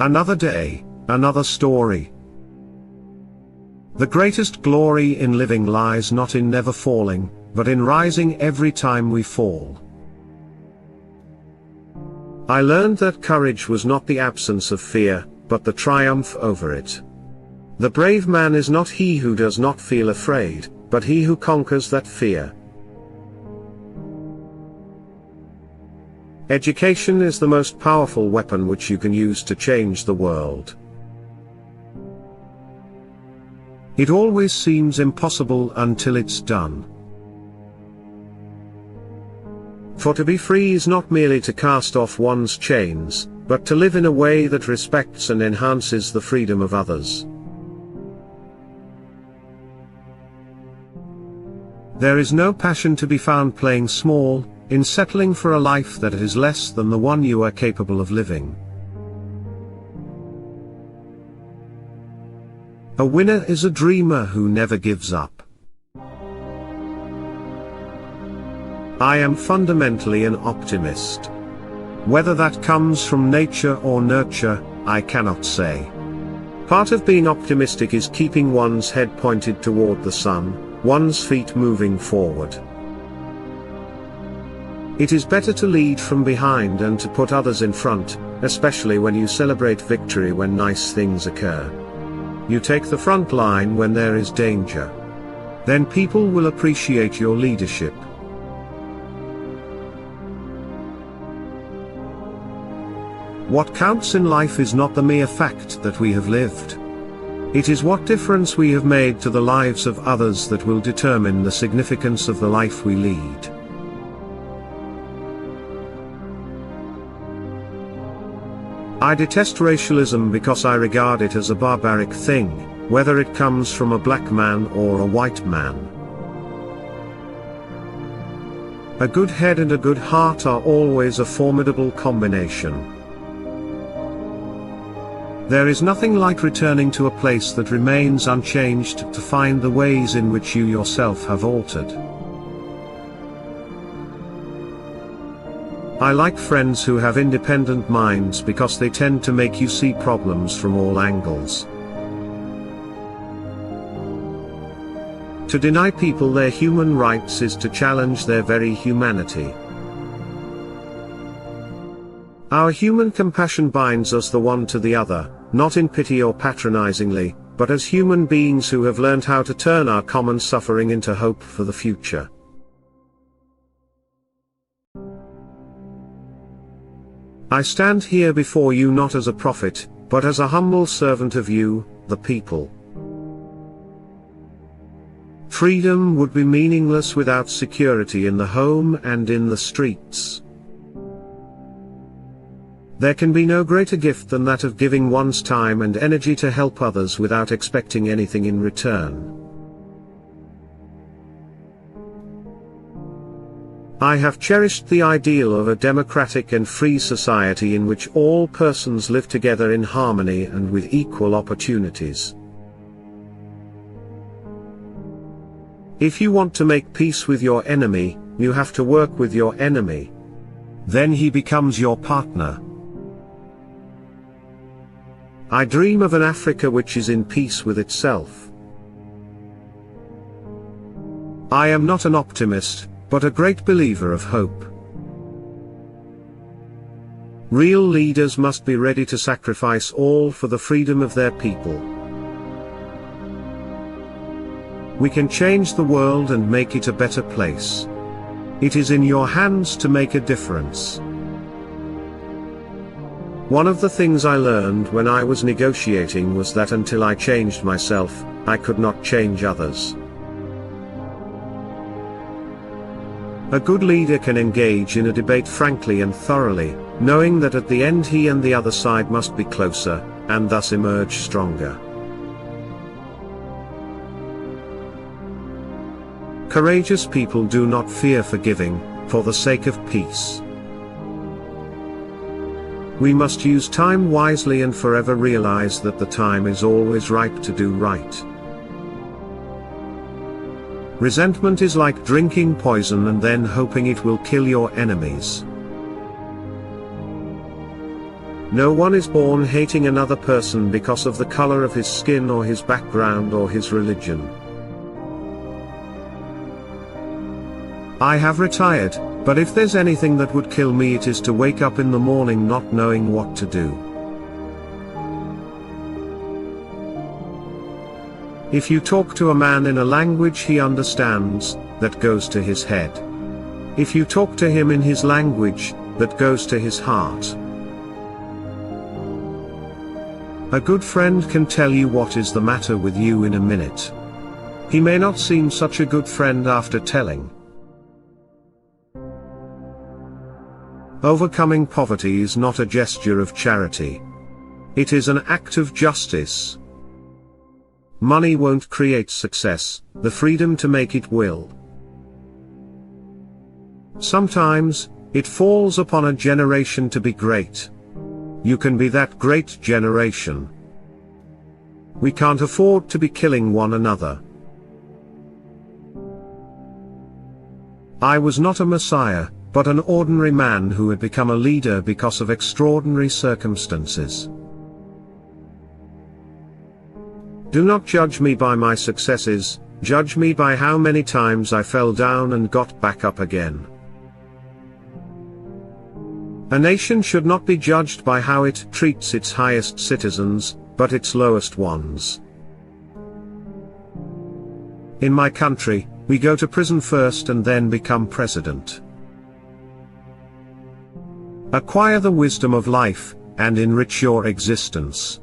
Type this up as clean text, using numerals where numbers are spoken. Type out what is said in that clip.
Another day, another story. The greatest glory in living lies not in never falling, but in rising every time we fall. I learned that courage was not the absence of fear, but the triumph over it. The brave man is not he who does not feel afraid, but he who conquers that fear. Education is the most powerful weapon which you can use to change the world. It always seems impossible until it's done. For to be free is not merely to cast off one's chains, but to live in a way that respects and enhances the freedom of others. There is no passion to be found playing small, in settling for a life that is less than the one you are capable of living. A winner is a dreamer who never gives up. I am fundamentally an optimist. Whether that comes from nature or nurture, I cannot say. Part of being optimistic is keeping one's head pointed toward the sun, one's feet moving forward. It is better to lead from behind and to put others in front, especially when you celebrate victory when nice things occur. You take the front line when there is danger. Then people will appreciate your leadership. What counts in life is not the mere fact that we have lived. It is what difference we have made to the lives of others that will determine the significance of the life we lead. I detest racialism because I regard it as a barbaric thing, whether it comes from a black man or a white man. A good head and a good heart are always a formidable combination. There is nothing like returning to a place that remains unchanged to find the ways in which you yourself have altered. I like friends who have independent minds because they tend to make you see problems from all angles. To deny people their human rights is to challenge their very humanity. Our human compassion binds us the one to the other, not in pity or patronizingly, but as human beings who have learned how to turn our common suffering into hope for the future. I stand here before you not as a prophet, but as a humble servant of you, the people. Freedom would be meaningless without security in the home and in the streets. There can be no greater gift than that of giving one's time and energy to help others without expecting anything in return. I have cherished the ideal of a democratic and free society in which all persons live together in harmony and with equal opportunities. If you want to make peace with your enemy, you have to work with your enemy. Then he becomes your partner. I dream of an Africa which is in peace with itself. I am not an optimist, but a great believer of hope. Real leaders must be ready to sacrifice all for the freedom of their people. We can change the world and make it a better place. It is in your hands to make a difference. One of the things I learned when I was negotiating was that until I changed myself, I could not change others. A good leader can engage in a debate frankly and thoroughly, knowing that at the end he and the other side must be closer, and thus emerge stronger. Courageous people do not fear forgiving, for the sake of peace. We must use time wisely and forever realize that the time is always ripe to do right. Resentment is like drinking poison and then hoping it will kill your enemies. No one is born hating another person because of the color of his skin or his background or his religion. I have retired, but if there's anything that would kill me, it is to wake up in the morning not knowing what to do. If you talk to a man in a language he understands, that goes to his head. If you talk to him in his language, that goes to his heart. A good friend can tell you what is the matter with you in a minute. He may not seem such a good friend after telling. Overcoming poverty is not a gesture of charity. It is an act of justice. Money won't create success, the freedom to make it will. Sometimes, it falls upon a generation to be great. You can be that great generation. We can't afford to be killing one another. I was not a messiah, but an ordinary man who had become a leader because of extraordinary circumstances. Do not judge me by my successes, judge me by how many times I fell down and got back up again. A nation should not be judged by how it treats its highest citizens, but its lowest ones. In my country, we go to prison first and then become president. Acquire the wisdom of life, and enrich your existence.